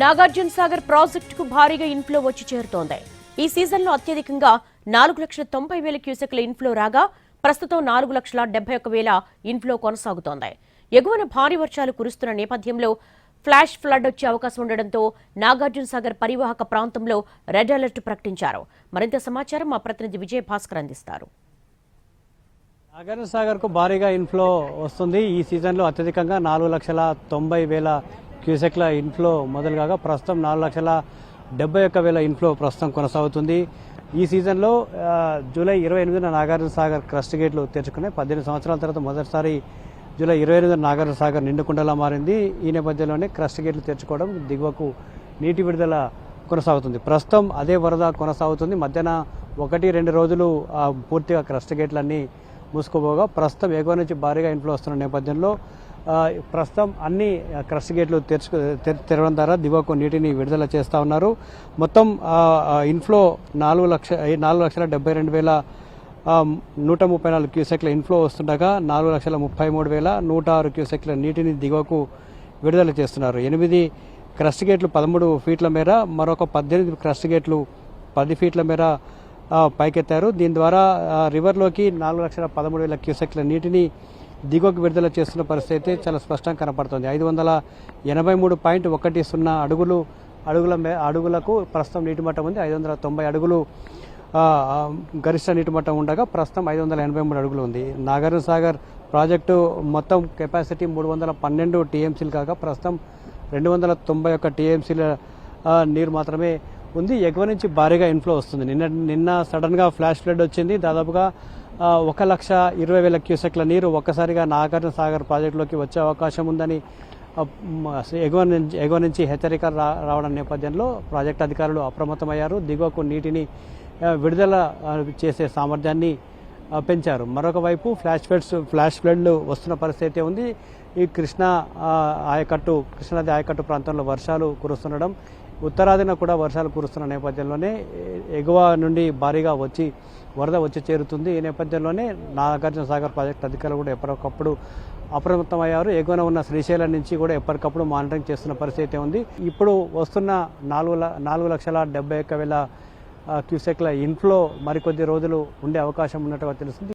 నాగార్జున సాగర్ ప్రాజెక్టుకు భారీగా ఇన్ఫ్లో వచ్చి చేరుతోంది. ఈ సీజన్లో అత్యధికంగా 4,90,000 క్యూసెక్ల ఇన్ఫ్లో రాగా ప్రస్తుతం 4,71,000 ఇన్ఫ్లో కొనసాగుతోంది. ఎగువన భారీ వర్షాలు కురుస్తున్న నేపథ్యంలో ఫ్లాష్ ఫ్లడ్ వచ్చే అవకాశం ఉండడంతో నాగార్జున సాగర్ పరివాహక ప్రాంతంలో రెడ్ అలర్ట్ ప్రకటించారు. మరింత సమాచారం మా ప్రతినిధి విజయ్ భాస్కర్ అందిస్తారు. నాగార్జున సాగర్ కు భారీగా ఇన్ఫ్లో వస్తుంది. ఈ సీజన్లో అత్యధికంగా 4,90,000 క్యూసెక్ల ఇన్ఫ్లో మొదలు కాగా ప్రస్తుతం 4,71,000 ఇన్ఫ్లో ప్రస్తుతం కొనసాగుతుంది. ఈ సీజన్లో జూలై 28న నాగార్జున సాగర్ క్రస్ట్ గేట్లు తెరుచుకున్నాయి. 18 సంవత్సరాల తర్వాత మొదటిసారి జూలై 28న నాగార్జున సాగర్ నిండుకుండలా మారింది. ఈ నేపథ్యంలోనే క్రస్ట్ గేట్లు తెరుచుకోవడం, దిగువకు నీటి విడుదల కొనసాగుతుంది. ప్రస్తుతం అదే వరద కొనసాగుతుంది. మధ్యాహ్న 1-2 రోజులు పూర్తిగా క్రస్ట్ గేట్లన్నీ మూసుకోబోగా ప్రస్తుతం ఎగువ నుంచి భారీగా ఇన్ఫ్లో వస్తున్న నేపథ్యంలో ప్రస్తుతం అన్ని క్రస్ట్ గేట్లు తెరవడం ద్వారా దిగువకు నీటిని విడుదల చేస్తూ ఉన్నారు. మొత్తం ఇన్ఫ్లో 4,72,134 క్యూసెక్ల ఇన్ఫ్లో వస్తుండగా 4,33,106 క్యూసెక్ల నీటిని దిగువకు విడుదల చేస్తున్నారు. 8 క్రస్ట్ గేట్లు 13 ఫీట్ల మేర, మరొక 18 క్రస్ట్ గేట్లు 10 ఫీట్ల మేర పైకెత్తారు. దీని ద్వారా రివర్లోకి 4,13,000 క్యూసెక్ల నీటిని దిగువకు విడుదల చేస్తున్న పరిస్థితి అయితే చాలా స్పష్టంగా కనపడుతుంది. 583.10 అడుగులకు ప్రస్తుతం నీటి మట్టం ఉంది. 590 అడుగులు గరిష్ట నీటి మట్టం ఉండగా ప్రస్తుతం 583 అడుగులు ఉంది. నాగార్జున సాగర్ ప్రాజెక్టు మొత్తం కెపాసిటీ 312 టీఎంసీలు కాగా ప్రస్తుతం 291 టీఎంసీల నీరు మాత్రమే ఉంది. ఎగువ నుంచి భారీగా ఇన్ఫ్లో వస్తుంది. నిన్న సడన్గా ఫ్లాష్ ఫ్లడ్ వచ్చింది. దాదాపుగా 1,20,000 క్యూసెక్ల నీరు ఒక్కసారిగా నాగార్జున సాగర్ ప్రాజెక్టులోకి వచ్చే అవకాశం ఉందని ఎగువ నుంచి హెచ్చరికలు రావడం నేపథ్యంలో ప్రాజెక్టు అధికారులు అప్రమత్తమయ్యారు. దిగువకు నీటిని విడుదల చేసే సామర్థ్యాన్ని పెంచారు. మరొక వైపు ఫ్లాష్ ఫ్లడ్లు వస్తున్న పరిస్థితి ఉంది. ఈ కృష్ణానది ఆయకట్టు ప్రాంతంలో వర్షాలు కురుస్తుండడం, ఉత్తరాదిన కూడా వర్షాలు కురుస్తున్న నేపథ్యంలోనే ఎగువ నుండి భారీగా వరద వచ్చి చేరుతుంది. ఈ నేపథ్యంలోనే నాగార్జున సాగర్ ప్రాజెక్టు అధికారులు కూడా ఎప్పటికప్పుడు అప్రమత్తమయ్యారు. ఎగువన ఉన్న శ్రీశైలం నుంచి కూడా ఎప్పటికప్పుడు మానిటరింగ్ చేస్తున్న పరిస్థితి ఉంది. ఇప్పుడు వస్తున్న 4,71,000 క్యూసెక్ల ఇన్ఫ్లో మరికొద్ది రోజులు ఉండే అవకాశం ఉన్నట్టుగా తెలుస్తుంది.